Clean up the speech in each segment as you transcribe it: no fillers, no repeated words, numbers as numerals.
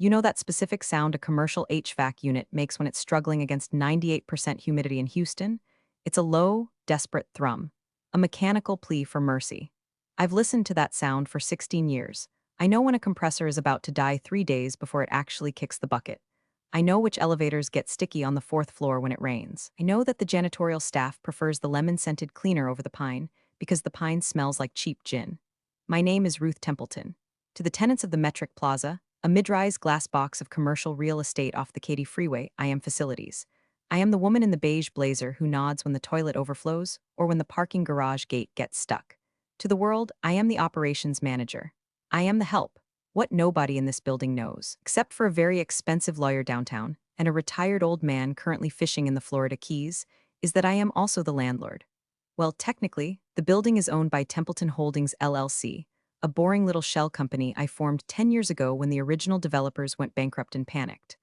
You know that specific sound a commercial HVAC unit makes when it's struggling against 98% humidity in Houston? It's a low, desperate thrum, a mechanical plea for mercy. I've listened to that sound for 16 years. I know when a compressor is about to die 3 days before it actually kicks the bucket. I know which elevators get sticky on the fourth floor when it rains. I know that the janitorial staff prefers the lemon-scented cleaner over the pine because the pine smells like cheap gin. My name is Ruth Templeton. To the tenants of the Metric Plaza, a mid-rise glass box of commercial real estate off the Katy Freeway, I am facilities. I am the woman in the beige blazer who nods when the toilet overflows or when the parking garage gate gets stuck. To the world, I am the operations manager. I am the help. What nobody in this building knows, except for a very expensive lawyer downtown and a retired old man currently fishing in the Florida Keys, is that I am also the landlord. Well, technically, the building is owned by Templeton Holdings LLC, a boring little shell company I formed 10 years ago when the original developers went bankrupt and panicked.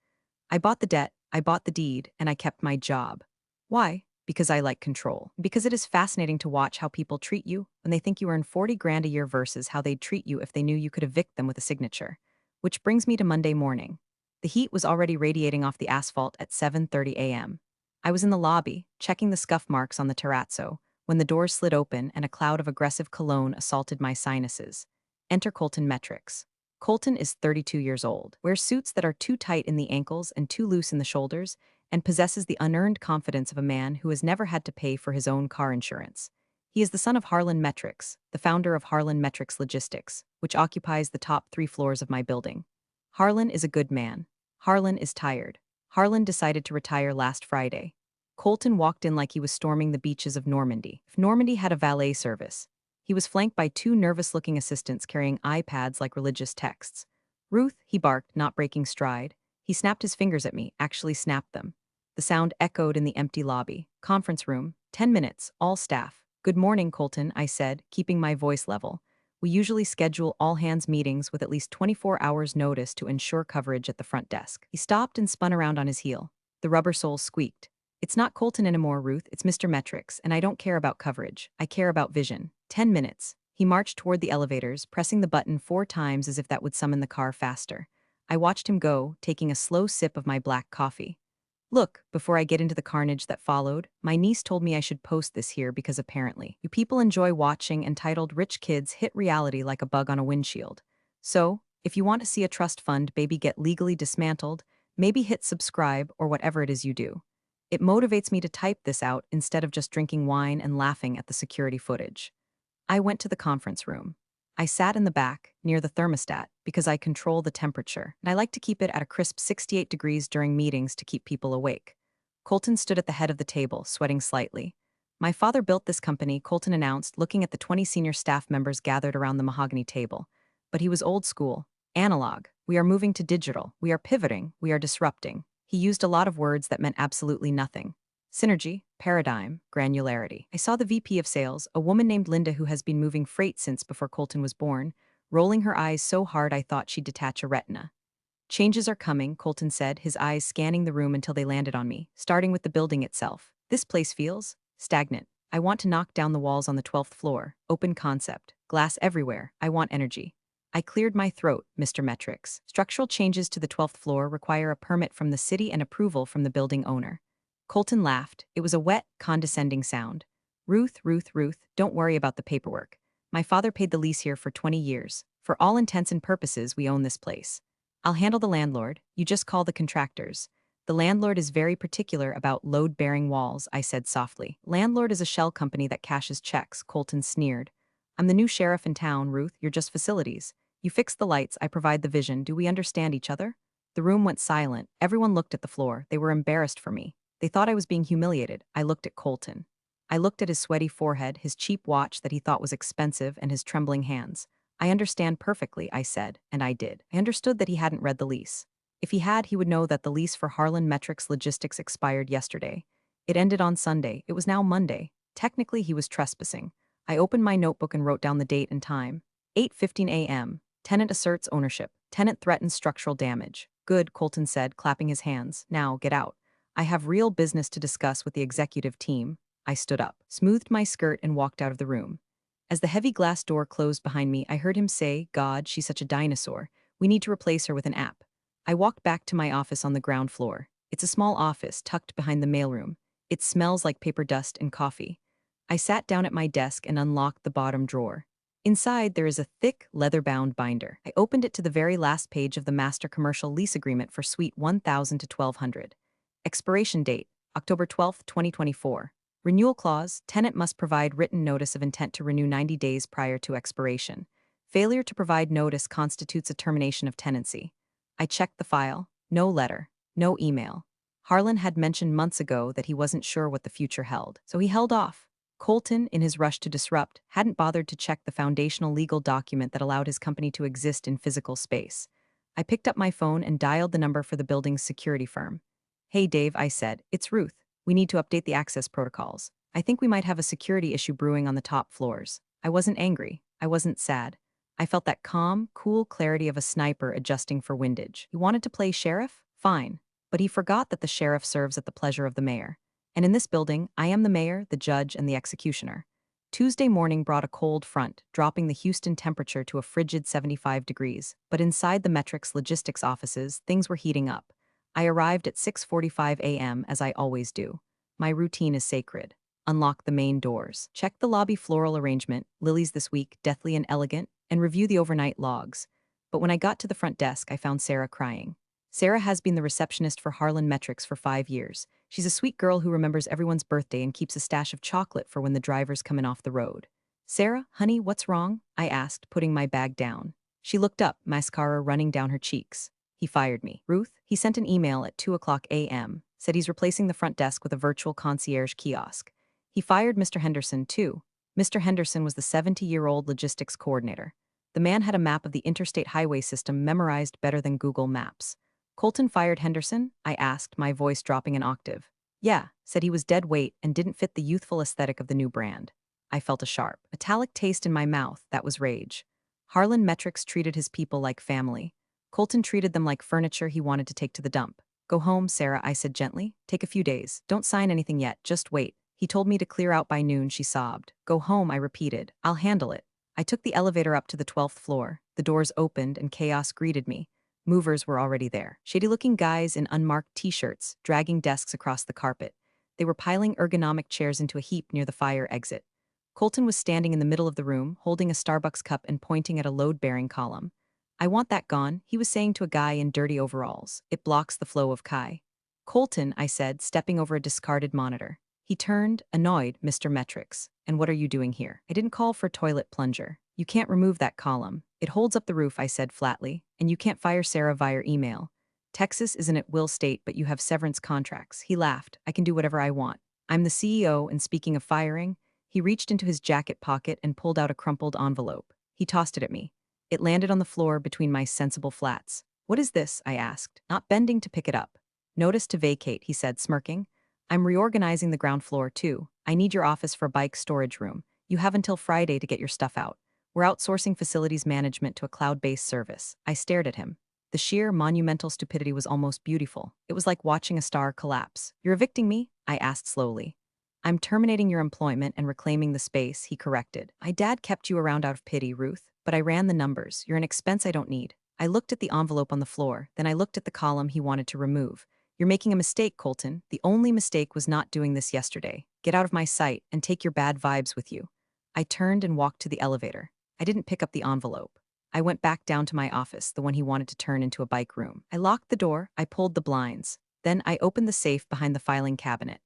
I bought the debt, I bought the deed, and I kept my job. Why? Because I like control. Because it is fascinating to watch how people treat you when they think you earn 40 grand a year versus how they'd treat you if they knew you could evict them with a signature. Which brings me to Monday morning. The heat was already radiating off the asphalt at 7:30 a.m. I was in the lobby, checking the scuff marks on the terrazzo, when the doors slid open and a cloud of aggressive cologne assaulted my sinuses. Enter Colton Metrics. Colton is 32 years old, wears suits that are too tight in the ankles and too loose in the shoulders, and possesses the unearned confidence of a man who has never had to pay for his own car insurance. He is the son of Harlan Metrics, the founder of Harlan Metrics Logistics, which occupies the top 3 floors of my building. Harlan is a good man. Harlan is tired. Harlan decided to retire last Friday. Colton walked in like he was storming the beaches of Normandy. If Normandy had a valet service. He was flanked by 2 nervous-looking assistants carrying iPads like religious texts. Ruth, he barked, not breaking stride. He snapped his fingers at me, actually snapped them. The sound echoed in the empty lobby. Conference room. 10 minutes, all staff. Good morning, Colton, I said, keeping my voice level. We usually schedule all-hands meetings with at least 24 hours notice to ensure coverage at the front desk. He stopped and spun around on his heel. The rubber soles squeaked. It's not Colton anymore, Ruth, it's Mr. Metrics, and I don't care about coverage. I care about vision. 10 minutes. He marched toward the elevators, pressing the button 4 times as if that would summon the car faster. I watched him go, taking a slow sip of my black coffee. Look, before I get into the carnage that followed, my niece told me I should post this here because apparently, you people enjoy watching entitled Rich Kids Hit Reality like a bug on a windshield. So, if you want to see a trust fund baby get legally dismantled, maybe hit subscribe or whatever it is you do. It motivates me to type this out instead of just drinking wine and laughing at the security footage. I went to the conference room. I sat in the back, near the thermostat, because I control the temperature, and I like to keep it at a crisp 68 degrees during meetings to keep people awake. Colton stood at the head of the table, sweating slightly. My father built this company, Colton announced, looking at the 20 senior staff members gathered around the mahogany table. But he was old school, analog. We are moving to digital. We are pivoting. We are disrupting. He used a lot of words that meant absolutely nothing. Synergy, paradigm, granularity. I saw the VP of sales, a woman named Linda who has been moving freight since before Colton was born, rolling her eyes so hard I thought she'd detach a retina. Changes are coming, Colton said, his eyes scanning the room until they landed on me, starting with the building itself. This place feels stagnant. I want to knock down the walls on the 12th floor. Open concept. Glass everywhere. I want energy. I cleared my throat, Mr. Metrics. Structural changes to the 12th floor require a permit from the city and approval from the building owner. Colton laughed. It was a wet, condescending sound. Ruth, don't worry about the paperwork. My father paid the lease here for 20 years. For all intents and purposes, we own this place. I'll handle the landlord. You just call the contractors. The landlord is very particular about load-bearing walls, I said softly. Landlord is a shell company that cashes checks, Colton sneered. I'm the new sheriff in town, Ruth. You're just facilities. You fix the lights, I provide the vision. Do we understand each other? The room went silent. Everyone looked at the floor. They were embarrassed for me. They thought I was being humiliated. I looked at Colton. I looked at his sweaty forehead, his cheap watch that he thought was expensive, and his trembling hands. I understand perfectly, I said, and I did. I understood that he hadn't read the lease. If he had, he would know that the lease for Harlan Metrics Logistics expired yesterday. It ended on Sunday. It was now Monday. Technically, he was trespassing. I opened my notebook and wrote down the date and time. 8:15 a.m. Tenant asserts ownership. Tenant threatens structural damage. Good, Colton said, clapping his hands. Now, get out. I have real business to discuss with the executive team. I stood up, smoothed my skirt, and walked out of the room. As the heavy glass door closed behind me, I heard him say, God, she's such a dinosaur. We need to replace her with an app. I walked back to my office on the ground floor. It's a small office tucked behind the mailroom. It smells like paper dust and coffee. I sat down at my desk and unlocked the bottom drawer. Inside, there is a thick, leather-bound binder. I opened it to the very last page of the master commercial lease agreement for Suite 1000 to 1200. Expiration date, October 12, 2024. Renewal clause, tenant must provide written notice of intent to renew 90 days prior to expiration. Failure to provide notice constitutes a termination of tenancy. I checked the file. No letter. No email. Harlan had mentioned months ago that he wasn't sure what the future held, so he held off. Colton, in his rush to disrupt, hadn't bothered to check the foundational legal document that allowed his company to exist in physical space. I picked up my phone and dialed the number for the building's security firm. "Hey Dave," I said, "it's Ruth. We need to update the access protocols. I think we might have a security issue brewing on the top floors." I wasn't angry. I wasn't sad. I felt that calm, cool clarity of a sniper adjusting for windage. He wanted to play sheriff? Fine. But he forgot that the sheriff serves at the pleasure of the mayor. And in this building, I am the mayor, the judge, and the executioner. Tuesday morning brought a cold front, dropping the Houston temperature to a frigid 75 degrees. But inside the Metrics logistics offices, things were heating up. I arrived at 6:45 a.m. as I always do. My routine is sacred. Unlock the main doors. Check the lobby floral arrangement, lilies this week, deathly and elegant, and review the overnight logs. But when I got to the front desk, I found Sarah crying. Sarah has been the receptionist for Harlan Metrics for 5 years. She's a sweet girl who remembers everyone's birthday and keeps a stash of chocolate for when the driver's coming off the road. "Sarah, honey, what's wrong?" I asked, putting my bag down. She looked up, mascara running down her cheeks. "He fired me." "Ruth?" "He sent an email at 2 o'clock a.m., said he's replacing the front desk with a virtual concierge kiosk. He fired Mr. Henderson, too." Mr. Henderson was the 70-year-old logistics coordinator. The man had a map of the interstate highway system memorized better than Google Maps. "Colton fired Henderson?" I asked, my voice dropping an octave. "Yeah," said he was dead weight and didn't fit the youthful aesthetic of the new brand. I felt a sharp, metallic taste in my mouth. That was rage. Harlan Metrics treated his people like family. Colton treated them like furniture he wanted to take to the dump. "Go home, Sarah," I said gently. "Take a few days. Don't sign anything yet, just wait." "He told me to clear out by noon," she sobbed. "Go home," I repeated. "I'll handle it." I took the elevator up to the 12th floor. The doors opened and chaos greeted me. Movers were already there. Shady-looking guys in unmarked t-shirts, dragging desks across the carpet. They were piling ergonomic chairs into a heap near the fire exit. Colton was standing in the middle of the room, holding a Starbucks cup and pointing at a load-bearing column. "I want that gone," he was saying to a guy in dirty overalls. "It blocks the flow of Kai." "Colton," I said, stepping over a discarded monitor. He turned, annoyed. "Mr. Metrics, and what are you doing here?" "I didn't call for a toilet plunger." "You can't remove that column. It holds up the roof," I said flatly. "And you can't fire Sarah via email. Texas isn't at will state, but you have severance contracts." He laughed. "I can do whatever I want. I'm the CEO, and speaking of firing," he reached into his jacket pocket and pulled out a crumpled envelope. He tossed it at me. It landed on the floor between my sensible flats. "What is this?" I asked, not bending to pick it up. "Notice to vacate," he said, smirking. "I'm reorganizing the ground floor, too. I need your office for a bike storage room. You have until Friday to get your stuff out. We're outsourcing facilities management to a cloud-based service." I stared at him. The sheer, monumental stupidity was almost beautiful. It was like watching a star collapse. "You're evicting me?" I asked slowly. "I'm terminating your employment and reclaiming the space," he corrected. "My dad kept you around out of pity, Ruth, but I ran the numbers. You're an expense I don't need." I looked at the envelope on the floor, then I looked at the column he wanted to remove. "You're making a mistake, Colton. The only mistake was not doing this yesterday. Get out of my sight and take your bad vibes with you." I turned and walked to the elevator. I didn't pick up the envelope. I went back down to my office, the one he wanted to turn into a bike room. I locked the door, I pulled the blinds. Then I opened the safe behind the filing cabinet.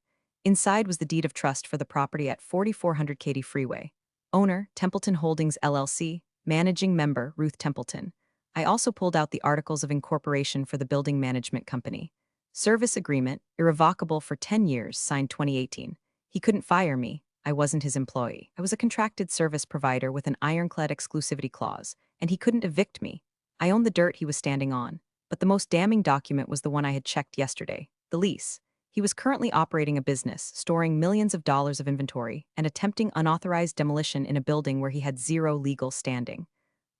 Inside was the deed of trust for the property at 4400 Katy Freeway. Owner, Templeton Holdings LLC. Managing member, Ruth Templeton. I also pulled out the articles of incorporation for the building management company. Service agreement, irrevocable for 10 years, signed 2018. He couldn't fire me. I wasn't his employee. I was a contracted service provider with an ironclad exclusivity clause, and he couldn't evict me. I owned the dirt he was standing on. But the most damning document was the one I had checked yesterday, the lease. He was currently operating a business, storing millions of dollars of inventory, and attempting unauthorized demolition in a building where he had zero legal standing.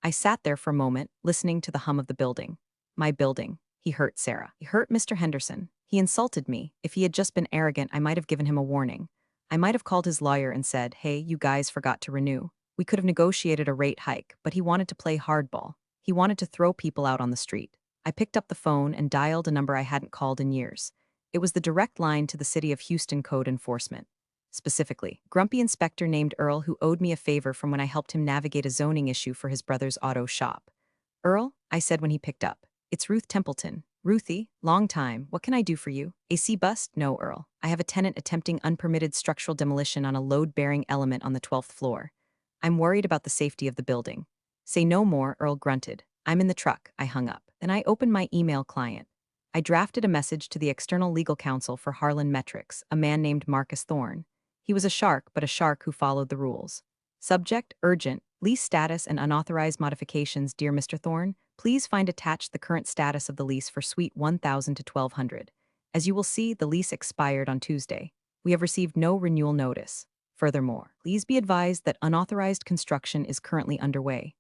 I sat there for a moment, listening to the hum of the building. My building. He hurt Sarah. He hurt Mr. Henderson. He insulted me. If he had just been arrogant, I might have given him a warning. I might have called his lawyer and said, "Hey, you guys forgot to renew." We could have negotiated a rate hike, but he wanted to play hardball. He wanted to throw people out on the street. I picked up the phone and dialed a number I hadn't called in years. It was the direct line to the City of Houston Code Enforcement. Specifically, grumpy inspector named Earl who owed me a favor from when I helped him navigate a zoning issue for his brother's auto shop. "Earl," I said when he picked up. "It's Ruth Templeton." "Ruthie, long time. What can I do for you?" "AC bust?" "No, Earl. I have a tenant attempting unpermitted structural demolition on a load-bearing element on the 12th floor. I'm worried about the safety of the building." "Say no more," Earl grunted. "I'm in the truck." I hung up. Then I opened my email client. I drafted a message to the external legal counsel for Harlan Metrics, a man named Marcus Thorne. He was a shark, but a shark who followed the rules. Subject: urgent. Lease status and unauthorized modifications. Dear Mr. Thorne, please find attached the current status of the lease for Suite 1000 to 1200. As you will see, the lease expired on Tuesday. We have received no renewal notice. Furthermore, please be advised that unauthorized construction is currently underway.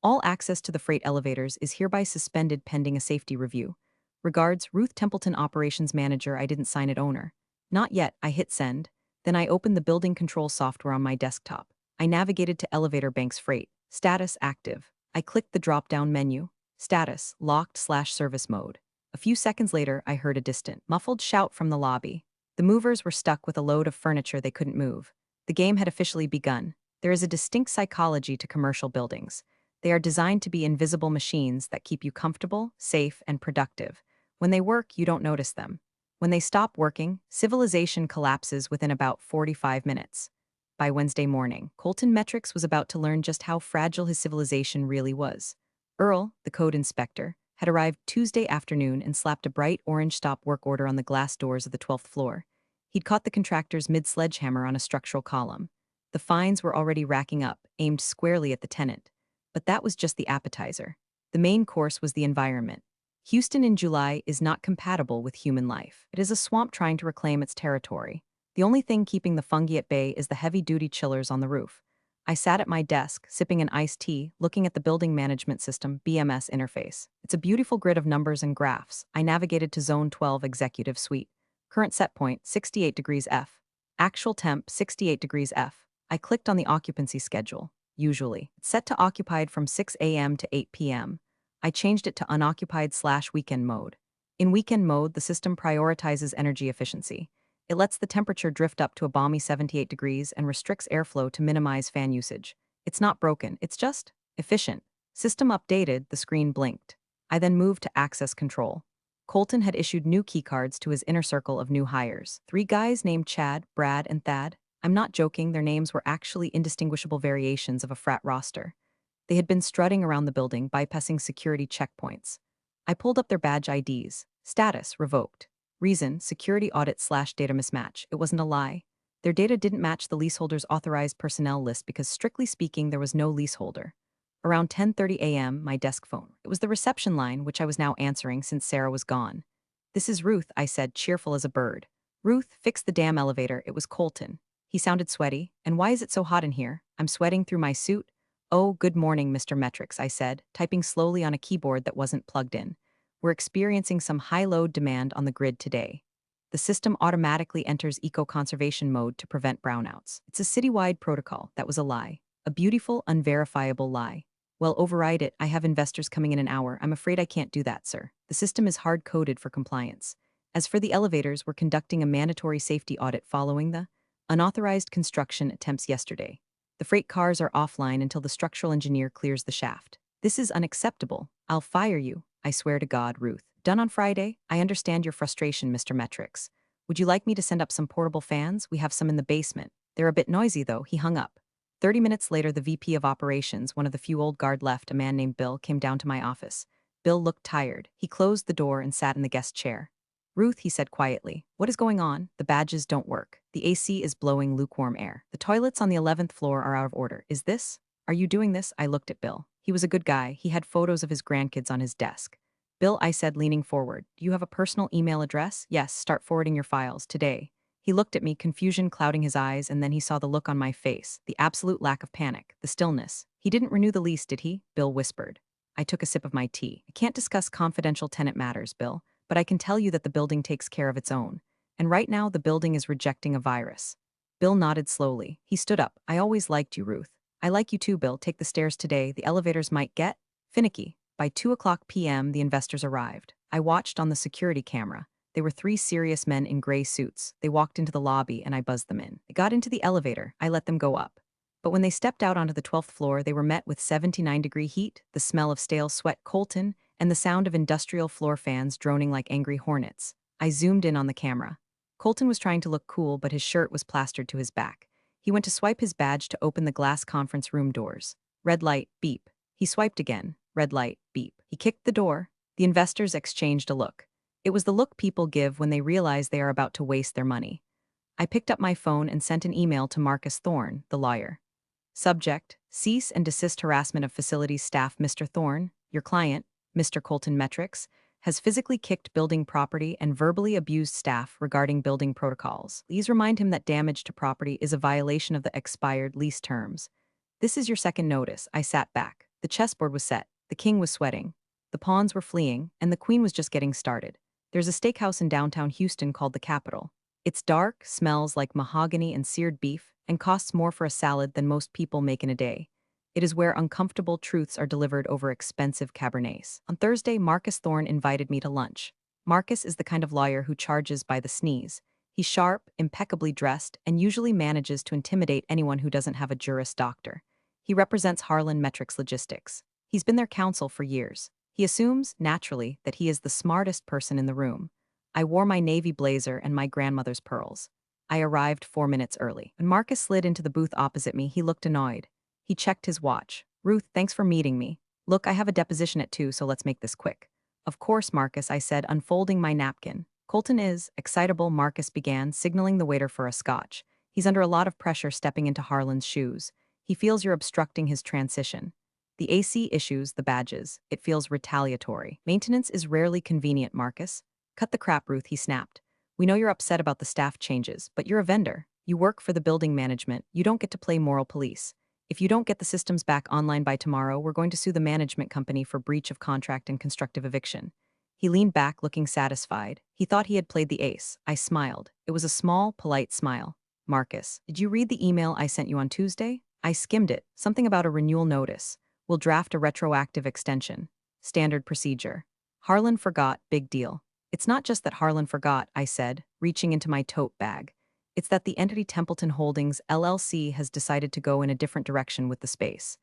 All access to the freight elevators is hereby suspended pending a safety review. Regards, Ruth Templeton, Operations Manager. I didn't sign it owner. Not yet. I hit send. Then I opened the building control software on my desktop. I navigated to Elevator Banks Freight. Status active. I clicked the drop-down menu. Status locked/service mode. A few seconds later, I heard a distant, muffled shout from the lobby. The movers were stuck with a load of furniture they couldn't move. The game had officially begun. There is a distinct psychology to commercial buildings. They are designed to be invisible machines that keep you comfortable, safe, and productive. When they work, you don't notice them. When they stop working, civilization collapses within about 45 minutes. By Wednesday morning, Colton Metrics was about to learn just how fragile his civilization really was. Earl, the code inspector, had arrived Tuesday afternoon and slapped a bright orange stop work order on the glass doors of the 12th floor. He'd caught the contractor's mid-sledgehammer on a structural column. The fines were already racking up, aimed squarely at the tenant. But that was just the appetizer. The main course was the environment. Houston in July is not compatible with human life. It is a swamp trying to reclaim its territory. The only thing keeping the fungi at bay is the heavy-duty chillers on the roof. I sat at my desk, sipping an iced tea, looking at the Building Management System (BMS) interface. It's a beautiful grid of numbers and graphs. I navigated to Zone 12 Executive Suite. Current set point, 68 degrees F. Actual temp, 68 degrees F. I clicked on the occupancy schedule. Usually, it's set to occupied from 6 a.m. to 8 p.m. I changed it to unoccupied/weekend mode. In weekend mode, the system prioritizes energy efficiency. It lets the temperature drift up to a balmy 78 degrees and restricts airflow to minimize fan usage. It's not broken, it's just efficient. System updated, the screen blinked. I then moved to access control. Colton had issued new keycards to his inner circle of new hires. 3 guys named Chad, Brad, and Thad. I'm not joking, their names were actually indistinguishable variations of a frat roster. They had been strutting around the building, bypassing security checkpoints. I pulled up their badge IDs. Status, revoked. Reason, security audit/data mismatch. It wasn't a lie. Their data didn't match the leaseholder's authorized personnel list because, strictly speaking, there was no leaseholder. Around 10:30 a.m., my desk phone. It was the reception line, which I was now answering since Sarah was gone. "This is Ruth," I said, cheerful as a bird. "Ruth, fix the damn elevator." It was Colton. He sounded sweaty. "And why is it so hot in here?" "I'm sweating through my suit." "Oh, good morning, Mr. Metrics," I said, typing slowly on a keyboard that wasn't plugged in. "We're experiencing some high load demand on the grid today. The system automatically enters eco-conservation mode to prevent brownouts. It's a citywide protocol." That was a lie. A beautiful, unverifiable lie. "Well, override it. I have investors coming in an hour. I'm afraid I can't do that, sir. The system is hard-coded for compliance. As for the elevators, we're conducting a mandatory safety audit following the unauthorized construction attempts yesterday. The freight cars are offline until the structural engineer clears the shaft. This is unacceptable. I'll fire you. I swear to God, Ruth." "Done on Friday? I understand your frustration, Mr. Metrics. Would you like me to send up some portable fans? We have some in the basement. They're a bit noisy, though." He hung up. 30 minutes later, the VP of Operations, one of the few old guard left, a man named Bill, came down to my office. Bill looked tired. He closed the door and sat in the guest chair. "Ruth," he said quietly, "what is going on? The badges don't work. The AC is blowing lukewarm air. The toilets on the 11th floor are out of order. Is this? Are you doing this?" I looked at Bill. He was a good guy. He had photos of his grandkids on his desk. "Bill," I said, leaning forward, "do you have a personal email address?" "Yes, start forwarding your files today." He looked at me, confusion clouding his eyes, and then he saw the look on my face, the absolute lack of panic, the stillness. "He didn't renew the lease, did he?" Bill whispered. I took a sip of my tea. "I can't discuss confidential tenant matters, Bill, but I can tell you that the building takes care of its own. And right now, the building is rejecting a virus." Bill nodded slowly. He stood up. "I always liked you, Ruth." "I like you too, Bill. Take the stairs today. The elevators might get finicky." By 2 p.m., the investors arrived. I watched on the security camera. They were three serious men in gray suits. They walked into the lobby, and I buzzed them in. They got into the elevator. I let them go up. But when they stepped out onto the 12th floor, they were met with 79-degree heat, the smell of stale sweat Colton, and the sound of industrial floor fans droning like angry hornets. I zoomed in on the camera. Colton was trying to look cool, but his shirt was plastered to his back. He went to swipe his badge to open the glass conference room doors. Red light, beep. He swiped again. Red light, beep. He kicked the door. The investors exchanged a look. It was the look people give when they realize they are about to waste their money. I picked up my phone and sent an email to Marcus Thorne, the lawyer. Subject: cease and desist harassment of facilities staff. Mr. Thorne, your client, Mr. Colton Metrics, has physically kicked building property and verbally abused staff regarding building protocols. Please remind him that damage to property is a violation of the expired lease terms. This is your second notice. I sat back. The chessboard was set. The king was sweating. The pawns were fleeing, and the queen was just getting started. There's a steakhouse in downtown Houston called the Capitol. It's dark, smells like mahogany and seared beef, and costs more for a salad than most people make in a day. It is where uncomfortable truths are delivered over expensive Cabernets. On Thursday, Marcus Thorne invited me to lunch. Marcus is the kind of lawyer who charges by the sneeze. He's sharp, impeccably dressed, and usually manages to intimidate anyone who doesn't have a Juris Doctor. He represents Harlan Metrics Logistics. He's been their counsel for years. He assumes, naturally, that he is the smartest person in the room. I wore my navy blazer and my grandmother's pearls. I arrived 4 minutes early. When Marcus slid into the booth opposite me, he looked annoyed. He checked his watch. Ruth, thanks for meeting me. Look, I have a deposition at 2, so let's make this quick. Of course, Marcus, I said, unfolding my napkin. Colton is excitable, Marcus began, signaling the waiter for a scotch. He's under a lot of pressure stepping into Harlan's shoes. He feels you're obstructing his transition. The AC issues the badges. It feels retaliatory. Maintenance is rarely convenient, Marcus. Cut the crap, Ruth, he snapped. We know you're upset about the staff changes, but you're a vendor. You work for the building management. You don't get to play moral police. If you don't get the systems back online by tomorrow, we're going to sue the management company for breach of contract and constructive eviction. He leaned back, looking satisfied. He thought he had played the ace. I smiled. It was a small, polite smile. Marcus, did you read the email I sent you on Tuesday? I skimmed it. Something about a renewal notice. We'll draft a retroactive extension. Standard procedure. Harlan forgot, big deal. It's not just that Harlan forgot, I said, reaching into my tote bag. It's that the entity Templeton Holdings, LLC, has decided to go in a different direction with the space.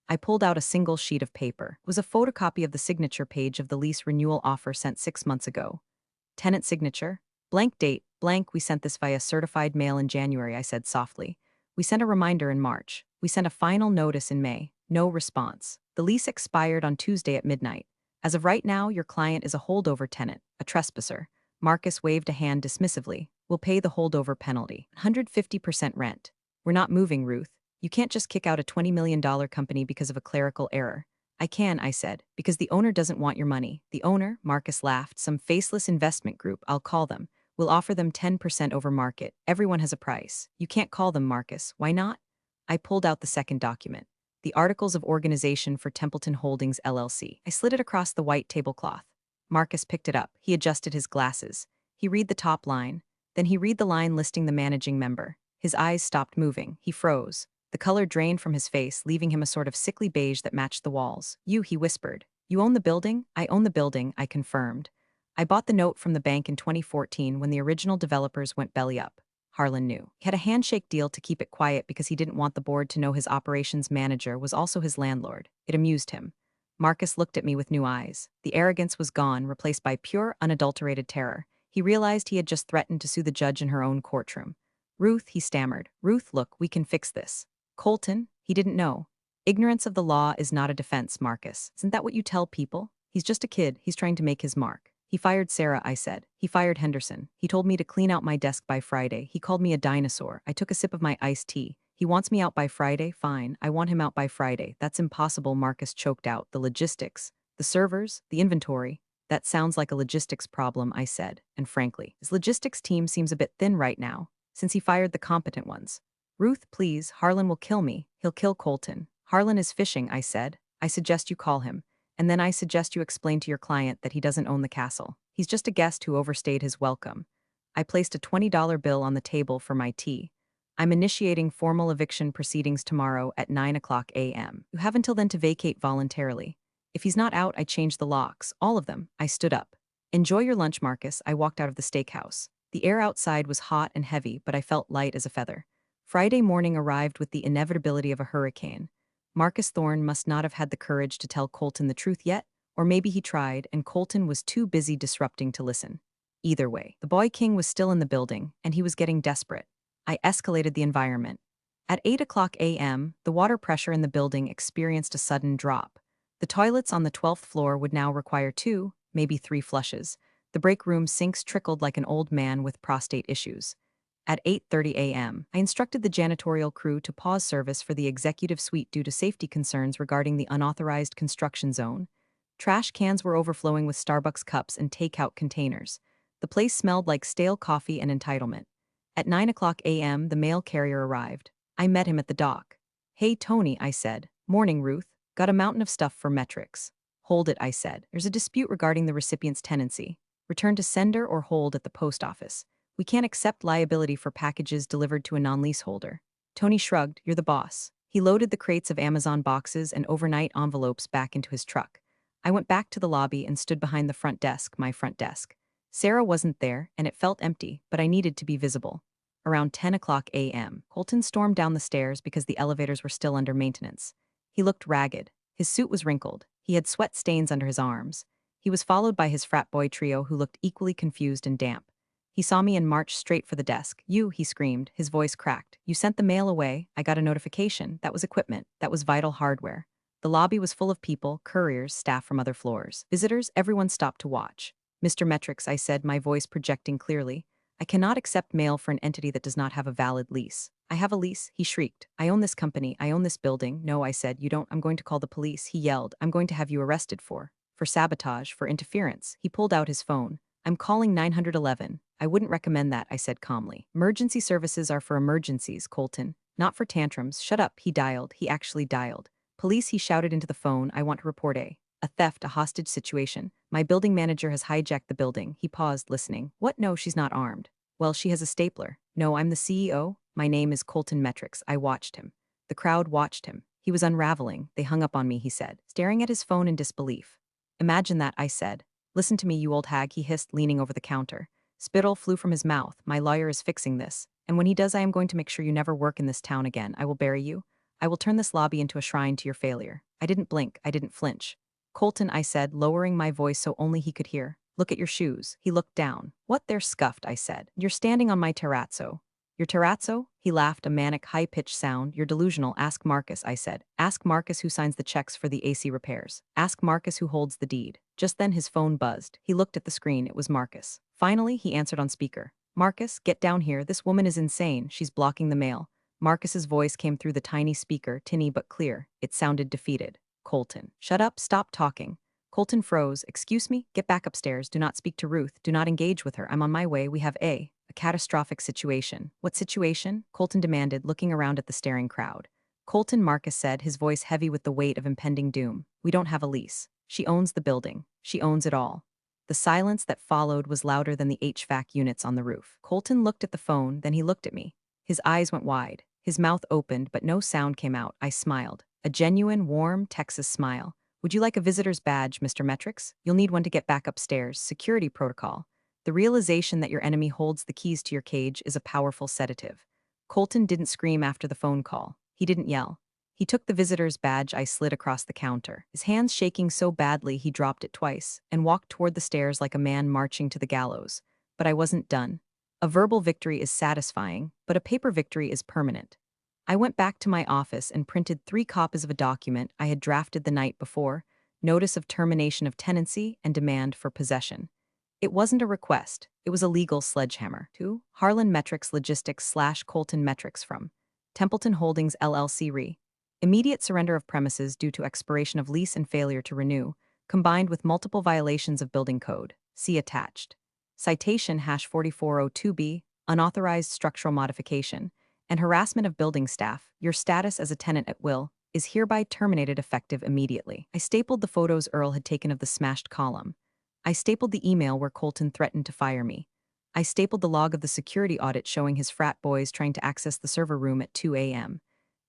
I pulled out a single sheet of paper. It was a photocopy of the signature page of the lease renewal offer sent 6 months ago. Tenant signature, blank date, blank. We sent this via certified mail in January, I said softly. We sent a reminder in March. We sent a final notice in May. No response. The lease expired on Tuesday at midnight. As of right now, your client is a holdover tenant, a trespasser. Marcus waved a hand dismissively. We'll pay the holdover penalty. 150% rent. We're not moving, Ruth. You can't just kick out a $20 million company because of a clerical error. I can, I said, because the owner doesn't want your money. The owner, Marcus laughed, some faceless investment group, I'll call them. We'll offer them 10% over market. Everyone has a price. You can't call them, Marcus. Why not? I pulled out the second document. The Articles of Organization for Templeton Holdings, LLC. I slid it across the white tablecloth. Marcus picked it up. He adjusted his glasses. He read the top line. Then he read the line listing the managing member. His eyes stopped moving. He froze. The color drained from his face, leaving him a sort of sickly beige that matched the walls. You, he whispered. You own the building? I own the building, I confirmed. I bought the note from the bank in 2014 when the original developers went belly up. Harlan knew. He had a handshake deal to keep it quiet because he didn't want the board to know his operations manager was also his landlord. It amused him. Marcus looked at me with new eyes. The arrogance was gone, replaced by pure, unadulterated terror. He realized he had just threatened to sue the judge in her own courtroom. Ruth, he stammered. Ruth, look, we can fix this. Colton, he didn't know. Ignorance of the law is not a defense, Marcus. Isn't that what you tell people? He's just a kid. He's trying to make his mark. He fired Sarah, I said. He fired Henderson. He told me to clean out my desk by Friday. He called me a dinosaur. I took a sip of my iced tea. He wants me out by Friday? Fine. I want him out by Friday. That's impossible, Marcus choked out. The logistics. The servers. The inventory. That sounds like a logistics problem, I said. And frankly, his logistics team seems a bit thin right now, since he fired the competent ones. Ruth, please, Harlan will kill me. He'll kill Colton. Harlan is fishing, I said. I suggest you call him. And then I suggest you explain to your client that he doesn't own the castle. He's just a guest who overstayed his welcome. I placed a $20 bill on the table for my tea. I'm initiating formal eviction proceedings tomorrow at 9 a.m. You have until then to vacate voluntarily. If he's not out, I change the locks. All of them. I stood up. Enjoy your lunch, Marcus. I walked out of the steakhouse. The air outside was hot and heavy, but I felt light as a feather. Friday morning arrived with the inevitability of a hurricane. Marcus Thorne must not have had the courage to tell Colton the truth yet, or maybe he tried, and Colton was too busy disrupting to listen. Either way, the Boy King was still in the building, and he was getting desperate. I escalated the environment. At 8 a.m., the water pressure in the building experienced a sudden drop. The toilets on the 12th floor would now require 2, maybe 3 flushes. The break room sinks trickled like an old man with prostate issues. At 8:30 a.m., I instructed the janitorial crew to pause service for the executive suite due to safety concerns regarding the unauthorized construction zone. Trash cans were overflowing with Starbucks cups and takeout containers. The place smelled like stale coffee and entitlement. At 9 a.m., the mail carrier arrived. I met him at the dock. "Hey, Tony," I said. "Morning, Ruth. Got a mountain of stuff for metrics." "Hold it," I said. "There's a dispute regarding the recipient's tenancy. Return to sender or hold at the post office. We can't accept liability for packages delivered to a non-leaseholder." Tony shrugged. "You're the boss." He loaded the crates of Amazon boxes and overnight envelopes back into his truck. I went back to the lobby and stood behind the front desk, my front desk. Sarah wasn't there, and it felt empty, but I needed to be visible. Around 10 a.m., Colton stormed down the stairs because the elevators were still under maintenance. He looked ragged. His suit was wrinkled. He had sweat stains under his arms. He was followed by his frat boy trio who looked equally confused and damp. He saw me and marched straight for the desk. "You," he screamed, his voice cracked. "You sent the mail away. I got a notification. That was equipment. That was vital hardware." The lobby was full of people, couriers, staff from other floors. Visitors, everyone stopped to watch. "Mr. Metrics," I said, my voice projecting clearly, "I cannot accept mail for an entity that does not have a valid lease." "I have a lease," he shrieked. "I own this company. I own this building." "No," I said, "you don't. I'm going to call the police." He yelled, "I'm going to have you arrested for sabotage, for interference." He pulled out his phone. "I'm calling 911. "I wouldn't recommend that," I said calmly. "Emergency services are for emergencies, Colton, not for tantrums." "Shut up," he dialed. He actually dialed. "Police," he shouted into the phone. "I want to report a theft, a hostage situation. My building manager has hijacked the building." He paused, listening. "What? No, she's not armed." "Well, she has a stapler." "No, I'm the CEO. My name is Colton Metrics." I watched him. The crowd watched him. He was unraveling. "They hung up on me," he said, staring at his phone in disbelief. "Imagine that," I said. "Listen to me, you old hag," he hissed, leaning over the counter. Spittle flew from his mouth. "My lawyer is fixing this. And when he does, I am going to make sure you never work in this town again. I will bury you. I will turn this lobby into a shrine to your failure." I didn't blink. I didn't flinch. "Colton," I said, lowering my voice so only he could hear. "Look at your shoes." He looked down. "What? They're scuffed," I said. "You're standing on my terrazzo." "Your terrazzo?" He laughed, a manic, high-pitched sound. "You're delusional. Ask Marcus," I said. "Ask Marcus who signs the checks for the AC repairs. Ask Marcus who holds the deed." Just then his phone buzzed. He looked at the screen. It was Marcus. Finally, he answered on speaker. "Marcus, get down here. This woman is insane. She's blocking the mail." Marcus's voice came through the tiny speaker, tinny but clear. It sounded defeated. "Colton, shut up. Stop talking." Colton froze. "Excuse me? Get back upstairs. Do not speak to Ruth. Do not engage with her. I'm on my way. We have a catastrophic situation." "What situation?" Colton demanded, looking around at the staring crowd. "Colton," Marcus said, his voice heavy with the weight of impending doom. "We don't have a lease. She owns the building. She owns it all." The silence that followed was louder than the HVAC units on the roof. Colton looked at the phone, then he looked at me. His eyes went wide. His mouth opened, but no sound came out. I smiled. A genuine, warm Texas smile. "Would you like a visitor's badge, Mr. Metrics? You'll need one to get back upstairs. Security protocol." The realization that your enemy holds the keys to your cage is a powerful sedative. Colton didn't scream after the phone call. He didn't yell. He took the visitor's badge I slid across the counter, his hands shaking so badly he dropped it twice, and walked toward the stairs like a man marching to the gallows. But I wasn't done. A verbal victory is satisfying, but a paper victory is permanent. I went back to my office and printed 3 copies of a document I had drafted the night before, notice of termination of tenancy and demand for possession. It wasn't a request, it was a legal sledgehammer. To Harlan Metrics Logistics / Colton Metrics from Templeton Holdings LLC Re. Immediate surrender of premises due to expiration of lease and failure to renew, combined with multiple violations of building code. See attached. Citation #4402B, unauthorized structural modification, and harassment of building staff. Your status as a tenant at will is hereby terminated effective immediately. I stapled the photos Earl had taken of the smashed column. I stapled the email where Colton threatened to fire me. I stapled the log of the security audit showing his frat boys trying to access the server room at 2 a.m.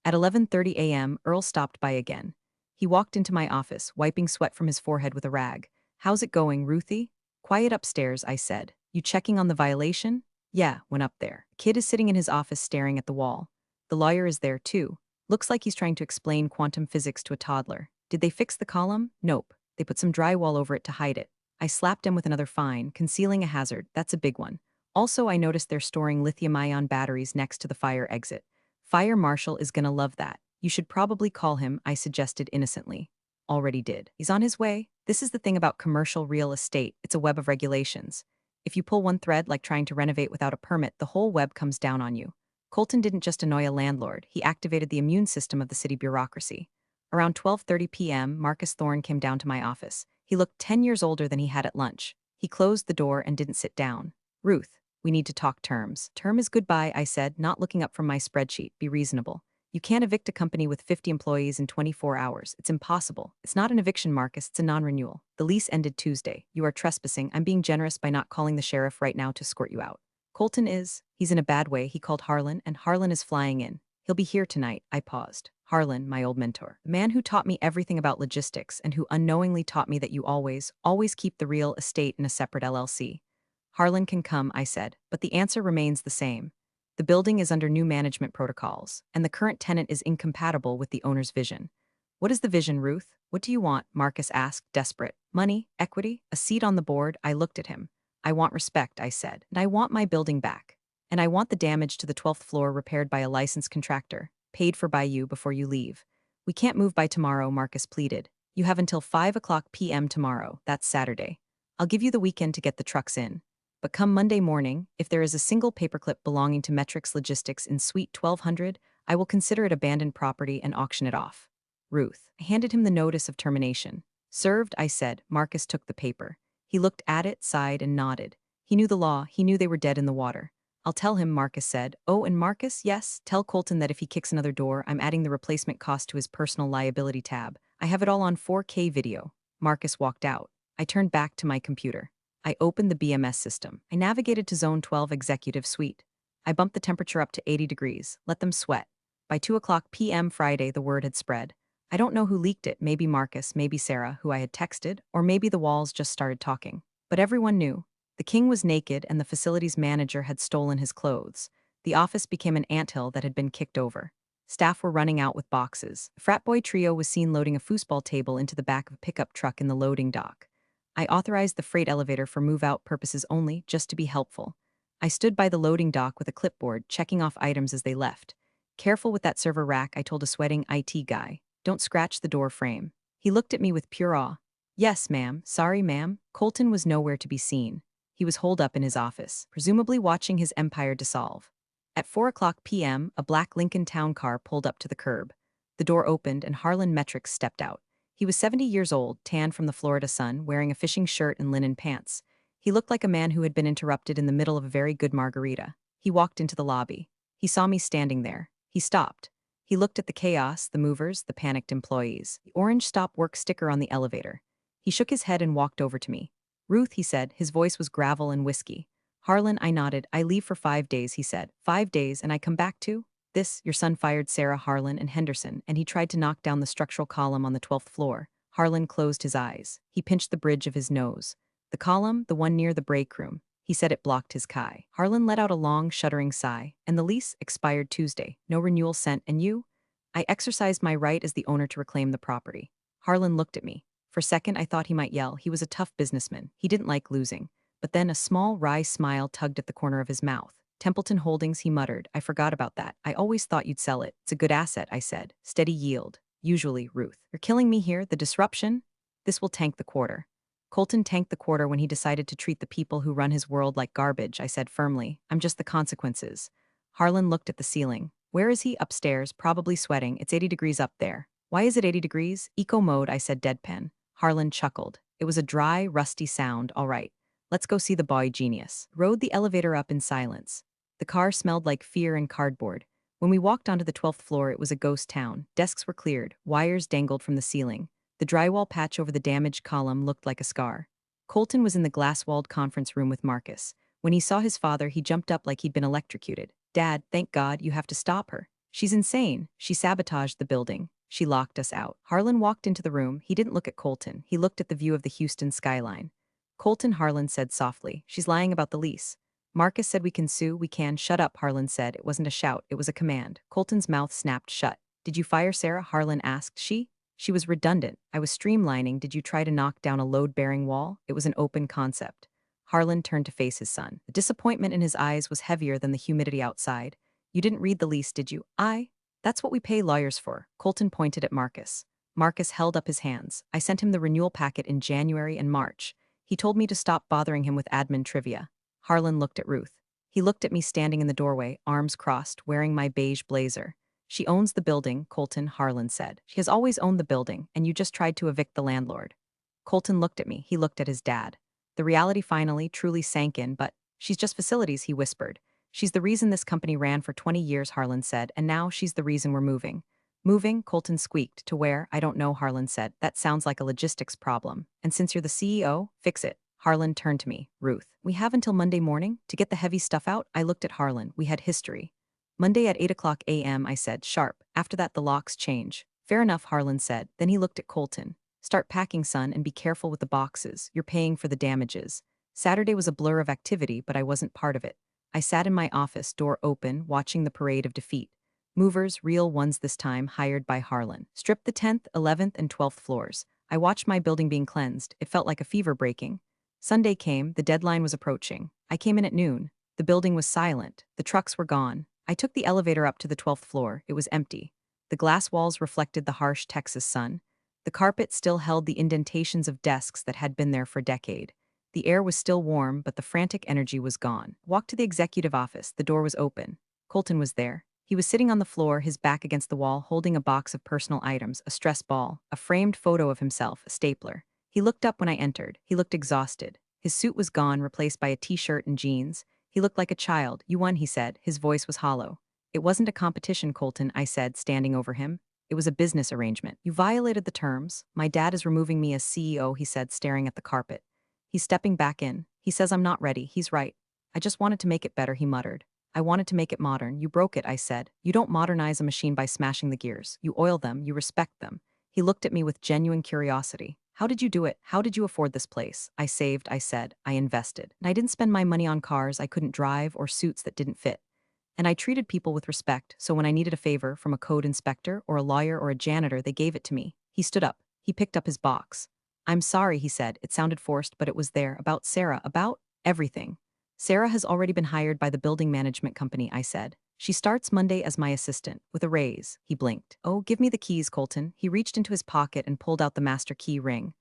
At 11:30 a.m., Earl stopped by again. He walked into my office, wiping sweat from his forehead with a rag. "How's it going, Ruthie?" "Quiet upstairs," I said. "You checking on the violation?" "Yeah," went up there. Kid is sitting in his office staring at the wall. The lawyer is there too. Looks like he's trying to explain quantum physics to a toddler. "Did they fix the column?" "Nope. They put some drywall over it to hide it." I slapped him with another fine, concealing a hazard. That's a big one. Also, I noticed they're storing lithium-ion batteries next to the fire exit. Fire marshal is gonna love that. You should probably call him, I suggested innocently. Already did. He's on his way. This is the thing about commercial real estate. It's a web of regulations. If you pull one thread, like trying to renovate without a permit, the whole web comes down on you. Colton didn't just annoy a landlord, he activated the immune system of the city bureaucracy. Around 12:30 p.m., Marcus Thorne came down to my office. He looked 10 years older than he had at lunch. He closed the door and didn't sit down. "Ruth, we need to talk terms." "Term is goodbye," I said, not looking up from my spreadsheet. "Be reasonable. You can't evict a company with 50 employees in 24 hours. It's impossible. It's not an eviction, Marcus, it's a non-renewal. The lease ended Tuesday. You are trespassing. I'm being generous by not calling the sheriff right now to escort you out." "Colton is. He's in a bad way," he called Harlan, "and Harlan is flying in. He'll be here tonight." I paused. Harlan, my old mentor. The man who taught me everything about logistics and who unknowingly taught me that you always keep the real estate in a separate LLC. "Harlan can come," I said, but the answer remains the same. The building is under new management protocols, and the current tenant is incompatible with the owner's vision. "What is the vision, Ruth? What do you want?" Marcus asked, desperate. "Money? Equity? A seat on the board?" I looked at him. "I want respect," I said, "and I want my building back. And I want the damage to the 12th floor repaired by a licensed contractor, paid for by you before you leave." "We can't move by tomorrow," Marcus pleaded. "You have until 5 p.m. tomorrow, that's Saturday. I'll give you the weekend to get the trucks in. But come Monday morning, if there is a single paperclip belonging to Metrics Logistics in Suite 1200, I will consider it abandoned property and auction it off." "Ruth." I handed him the notice of termination. "Served," I said. Marcus took the paper. He looked at it, sighed, and nodded. He knew the law. He knew they were dead in the water. "I'll tell him," Marcus said. "Oh, and Marcus, yes, tell Colton that if he kicks another door, I'm adding the replacement cost to his personal liability tab. I have it all on 4K video." Marcus walked out. I turned back to my computer. I opened the BMS system. I navigated to Zone 12 Executive Suite. I bumped the temperature up to 80 degrees, let them sweat. By 2 p.m. Friday, the word had spread. I don't know who leaked it, maybe Marcus, maybe Sarah, who I had texted, or maybe the walls just started talking. But everyone knew. The king was naked and the facility's manager had stolen his clothes. The office became an anthill that had been kicked over. Staff were running out with boxes. The frat boy trio was seen loading a foosball table into the back of a pickup truck in the loading dock. I authorized the freight elevator for move-out purposes only, just to be helpful. I stood by the loading dock with a clipboard, checking off items as they left. "Careful with that server rack," I told a sweating IT guy. "Don't scratch the door frame." He looked at me with pure awe. "Yes, ma'am. Sorry, ma'am." Colton was nowhere to be seen. He was holed up in his office, presumably watching his empire dissolve. At 4 p.m., a black Lincoln Town car pulled up to the curb. The door opened and Harlan Metrics stepped out. He was 70 years old, tanned from the Florida sun, wearing a fishing shirt and linen pants. He looked like a man who had been interrupted in the middle of a very good margarita. He walked into the lobby. He saw me standing there. He stopped. He looked at the chaos, the movers, the panicked employees, the orange stop work sticker on the elevator. He shook his head and walked over to me. "Ruth," he said. His voice was gravel and whiskey. "Harlan," I nodded. "I leave for 5 days," he said. 5 days, and I come back too? Your son fired Sarah, Harlan, and Henderson, and he tried to knock down the structural column on the 12th floor. Harlan closed his eyes. He pinched the bridge of his nose. "The column, the one near the break room." He said it blocked his kai. Harlan let out a long, shuddering sigh. "And the lease expired Tuesday. No renewal sent, and you?" "I exercised my right as the owner to reclaim the property." Harlan looked at me. For a second, I thought he might yell. He was a tough businessman. He didn't like losing. But then a small, wry smile tugged at the corner of his mouth. "Templeton Holdings," he muttered. "I forgot about that. I always thought you'd sell it. It's a good asset," I said. "Steady yield. Usually, Ruth." "You're killing me here. The disruption? This will tank the quarter." "Colton tanked the quarter when he decided to treat the people who run his world like garbage," I said firmly. "I'm just the consequences." Harlan looked at the ceiling. "Where is he?" "Upstairs, probably sweating. It's 80 degrees up there." "Why is it 80 degrees? Eco mode," I said deadpan. Harlan chuckled. It was a dry, rusty sound. "All right. Let's go see the boy genius." Rode the elevator up in silence. The car smelled like fear and cardboard. When we walked onto the 12th floor, it was a ghost town. Desks were cleared. Wires dangled from the ceiling. The drywall patch over the damaged column looked like a scar. Colton was in the glass-walled conference room with Marcus. When he saw his father, he jumped up like he'd been electrocuted. "Dad, thank God, you have to stop her. She's insane. She sabotaged the building. She locked us out. Harlan walked into the room. He didn't look at Colton. He looked at the view of the Houston skyline. Colton, Harlan said softly. She's lying about the lease. Marcus said we can sue, we can. Shut up, Harlan said. It wasn't a shout, it was a command. Colton's mouth snapped shut. Did you fire Sarah? Harlan asked. She was redundant. I was streamlining. Did you try to knock down a load-bearing wall? It was an open concept. Harlan turned to face his son. The disappointment in his eyes was heavier than the humidity outside. You didn't read the lease, did you? That's what we pay lawyers for. Colton pointed at Marcus. Marcus held up his hands. I sent him the renewal packet in January and March. He told me to stop bothering him with admin trivia. Harlan looked at Ruth. He looked at me standing in the doorway, arms crossed, wearing my beige blazer. She owns the building, Colton, Harlan said. She has always owned the building, and you just tried to evict the landlord. Colton looked at me. He looked at his dad. The reality finally, truly sank in, but she's just facilities, he whispered. She's the reason this company ran for 20 years, Harlan said, and now she's the reason we're moving. Moving, Colton squeaked. To where? I don't know, Harlan said. That sounds like a logistics problem. And since you're the CEO, fix it. Harlan turned to me. Ruth, we have until Monday morning to get the heavy stuff out. I looked at Harlan. We had history. Monday at 8 a.m., I said, sharp. After that, the locks change. Fair enough, Harlan said. Then he looked at Colton. Start packing, son, and be careful with the boxes. You're paying for the damages. Saturday was a blur of activity, but I wasn't part of it. I sat in my office, door open, watching the parade of defeat. Movers, real ones this time, hired by Harlan. Stripped the 10th, 11th, and 12th floors. I watched my building being cleansed. It felt like a fever breaking. Sunday came, the deadline was approaching. I came in at noon. The building was silent. The trucks were gone. I took the elevator up to the 12th floor. It was empty. The glass walls reflected the harsh Texas sun. The carpet still held the indentations of desks that had been there for a decade. The air was still warm, but the frantic energy was gone. Walked to the executive office. The door was open. Colton was there. He was sitting on the floor, his back against the wall, holding a box of personal items, a stress ball, a framed photo of himself, a stapler. He looked up when I entered. He looked exhausted. His suit was gone, replaced by a t-shirt and jeans. He looked like a child. You won, he said. His voice was hollow. It wasn't a competition, Colton, I said, standing over him. It was a business arrangement. You violated the terms. My dad is removing me as CEO, he said, staring at the carpet. He's stepping back in. He says I'm not ready. He's right. I just wanted to make it better, he muttered. I wanted to make it modern. You broke it, I said. You don't modernize a machine by smashing the gears. You oil them, you respect them. He looked at me with genuine curiosity. How did you do it? How did you afford this place? I saved, I said. I invested. And I didn't spend my money on cars I couldn't drive or suits that didn't fit. And I treated people with respect, so when I needed a favor from a code inspector or a lawyer or a janitor, they gave it to me. He stood up. He picked up his box. I'm sorry, he said. It sounded forced, but it was there. About Sarah, about everything. Sarah has already been hired by the building management company, I said. She starts Monday as my assistant, with a raise. He blinked. Oh, give me the keys, Colton. He reached into his pocket and pulled out the master key ring.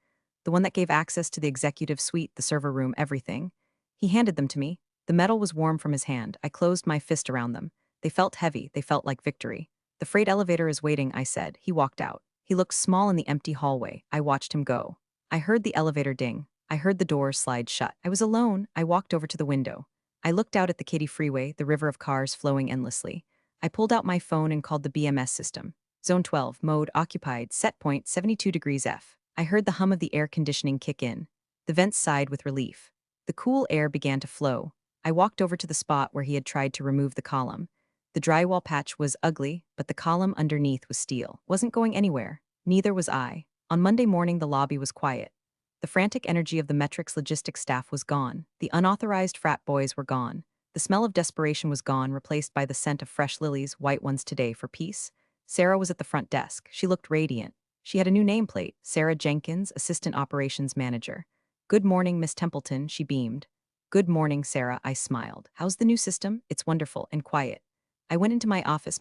The one that gave access to the executive suite, the server room, everything. He handed them to me. The metal was warm from his hand. I closed my fist around them. They felt heavy. They felt like victory. The freight elevator is waiting, I said. He walked out. He looked small in the empty hallway. I watched him go. I heard the elevator ding. I heard the doors slide shut. I was alone. I walked over to the window. I looked out at the Katy freeway, the river of cars flowing endlessly. I pulled out my phone and called the BMS system. Zone 12, mode occupied, set point 72 degrees F. I heard the hum of the air conditioning kick in. The vents sighed with relief. The cool air began to flow. I walked over to the spot where he had tried to remove the column. The drywall patch was ugly, but the column underneath was steel. Wasn't going anywhere. Neither was I. On Monday morning, the lobby was quiet. The frantic energy of the Metrics logistics staff was gone. The unauthorized frat boys were gone. The smell of desperation was gone, replaced by the scent of fresh lilies, white ones today for peace. Sarah was at the front desk. She looked radiant. She had a new nameplate, Sarah Jenkins, Assistant Operations Manager. Good morning, Miss Templeton, she beamed. Good morning, Sarah, I smiled. How's the new system? It's wonderful and quiet. I went into my office,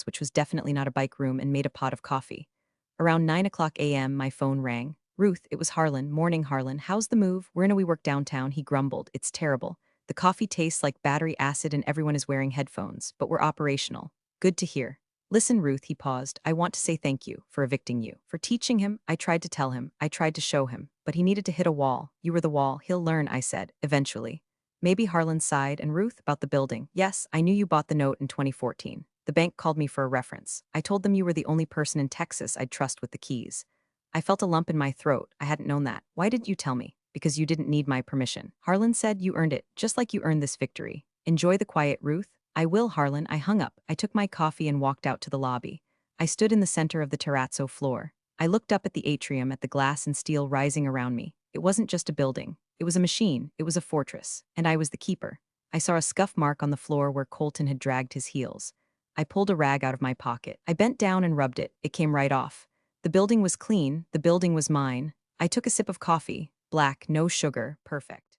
which was definitely not a bike room, and made a pot of coffee. Around 9 a.m., my phone rang. Ruth, it was Harlan. Morning, Harlan. How's the move? Where do we work downtown? He grumbled. It's terrible. The coffee tastes like battery acid and everyone is wearing headphones, but we're operational. Good to hear. Listen, Ruth, he paused. I want to say thank you for evicting you. For teaching him, I tried to tell him, I tried to show him, but he needed to hit a wall. You were the wall. He'll learn, I said, eventually. Maybe, Harlan sighed. And Ruth, about the building. Yes, I knew you bought the note in 2014. The bank called me for a reference. I told them you were the only person in Texas I'd trust with the keys. I felt a lump in my throat. I hadn't known that. Why didn't you tell me? Because you didn't need my permission. Harlan said you earned it, just like you earned this victory. Enjoy the quiet, Ruth. I will, Harlan. I hung up. I took my coffee and walked out to the lobby. I stood in the center of the terrazzo floor. I looked up at the atrium, at the glass and steel rising around me. It wasn't just a building. It was a machine. It was a fortress. And I was the keeper. I saw a scuff mark on the floor where Colton had dragged his heels. I pulled a rag out of my pocket. I bent down and rubbed it. It came right off. The building was clean. The building was mine. I took a sip of coffee. Black, no sugar, perfect.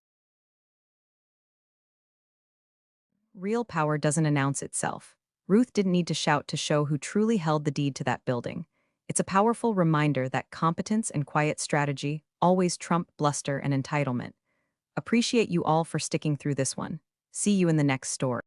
Real power doesn't announce itself. Ruth didn't need to shout to show who truly held the deed to that building. It's a powerful reminder that competence and quiet strategy always trump bluster and entitlement. Appreciate you all for sticking through this one. See you in the next story.